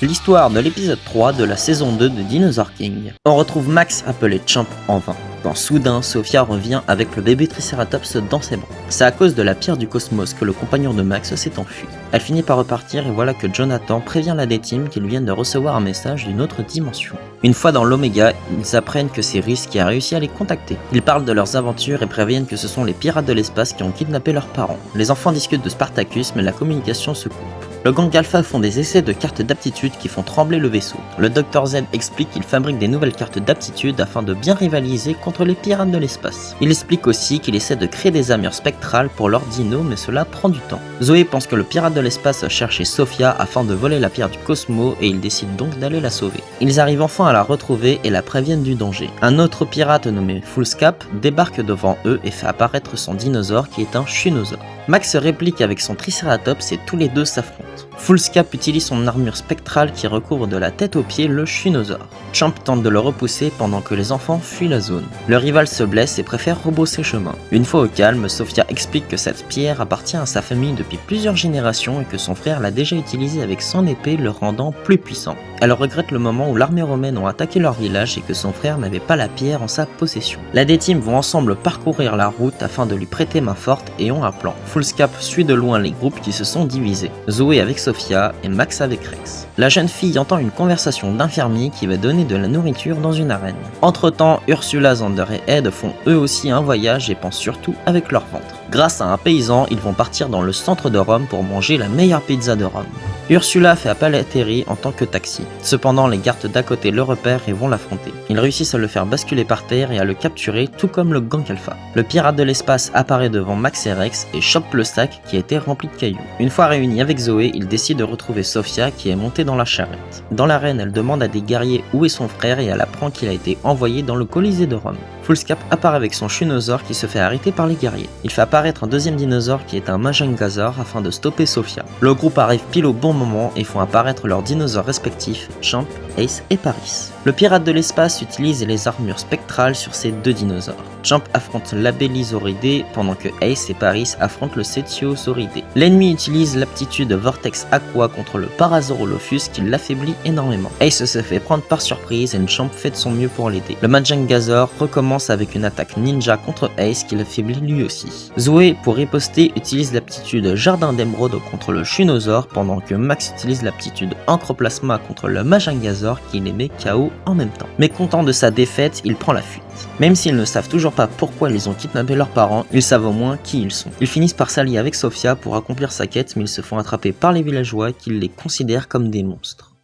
L'histoire de l'épisode 3 de la saison 2 de Dinosaur King. On retrouve Max appelé Champ en vain, quand soudain Sophia revient avec le bébé Triceratops dans ses bras. C'est à cause de la pierre du cosmos que le compagnon de Max s'est enfui. Elle finit par repartir et voilà que Jonathan prévient la D-Team qu'ils viennent de recevoir un message d'une autre dimension. Une fois dans l'Oméga, ils apprennent que c'est Rhys qui a réussi à les contacter. Ils parlent de leurs aventures et préviennent que ce sont les pirates de l'espace qui ont kidnappé leurs parents. Les enfants discutent de Spartacus mais la communication se coupe. Le gang Alpha font des essais de cartes d'aptitude qui font trembler le vaisseau. Le Dr Z explique qu'il fabrique des nouvelles cartes d'aptitude afin de bien rivaliser contre les pirates de l'espace. Il explique aussi qu'il essaie de créer des armures spectrales pour leurs dinos, mais cela prend du temps. Zoé pense que le pirate de l'espace cherchait Sophia afin de voler la pierre du Cosmo et il décide donc d'aller la sauver. Ils arrivent enfin à la retrouver et la préviennent du danger. Un autre pirate nommé Foolscap débarque devant eux et fait apparaître son dinosaure qui est un Shunosaure. Max se réplique avec son Triceratops et tous les deux s'affrontent. Foolscap utilise son armure spectrale qui recouvre de la tête aux pieds le Shunosaure. Champ tente de le repousser pendant que les enfants fuient la zone. Le rival se blesse et préfère rebrousser chemin. Une fois au calme, Sophia explique que cette pierre appartient à sa famille depuis plusieurs générations et que son frère l'a déjà utilisée avec son épée, le rendant plus puissant. Elle regrette le moment où l'armée romaine ont attaqué leur village et que son frère n'avait pas la pierre en sa possession. La D-Team vont ensemble parcourir la route afin de lui prêter main forte et ont un plan. Foolscap suit de loin les groupes qui se sont divisés. Zoé avec Sophia et Max avec Rex. La jeune fille entend une conversation d'infirmier qui va donner de la nourriture dans une arène. Entre-temps, Ursula, Xander et Ed font eux aussi un voyage et pensent surtout avec leur ventre. Grâce à un paysan, ils vont partir dans le centre de Rome pour manger la meilleure pizza de Rome. Ursula fait appel à Terry en tant que taxi. Cependant, les gardes d'à côté le repèrent et vont l'affronter. Ils réussissent à le faire basculer par terre et à le capturer, tout comme le gang Alpha. Le pirate de l'espace apparaît devant Max et Rex et chope le sac qui était rempli de cailloux. Une fois réunis avec Zoé, ils décident de retrouver Sophia qui est montée dans la charrette. Dans l'arène, elle demande à des guerriers où est son frère et elle apprend qu'il a été envoyé dans le Colisée de Rome. Foolscap apparaît avec son Shunosaure qui se fait arrêter par les guerriers. Il fait apparaître un deuxième dinosaure qui est un Majangasaur afin de stopper Sophia. Le groupe arrive pile au bon moment et font apparaître leurs dinosaures respectifs, Champ, Ace et Paris. Le pirate de l'espace utilise les armures spectrales sur ces deux dinosaures. Champ affronte l'Abellisauridé pendant que Ace et Paris affrontent le Cetiosauridé. L'ennemi utilise l'aptitude Vortex Aqua contre le Parasaurolophus qui l'affaiblit énormément. Ace se fait prendre par surprise et Champ fait de son mieux pour l'aider. Le Majangasaur recommence avec une attaque ninja contre Ace qui l'affaiblit lui aussi. Zoé, pour riposter, utilise l'aptitude Jardin d'Émeraude contre le Shunosaure pendant que Max utilise l'aptitude Ancroplasma contre le Majangasaur qui les met KO en même temps. Mécontent de sa défaite, il prend la fuite. Même s'ils ne savent toujours pas pourquoi ils ont kidnappé leurs parents, ils savent au moins qui ils sont. Ils finissent par s'allier avec Sophia pour accomplir sa quête mais ils se font attraper par les villageois qui les considèrent comme des monstres.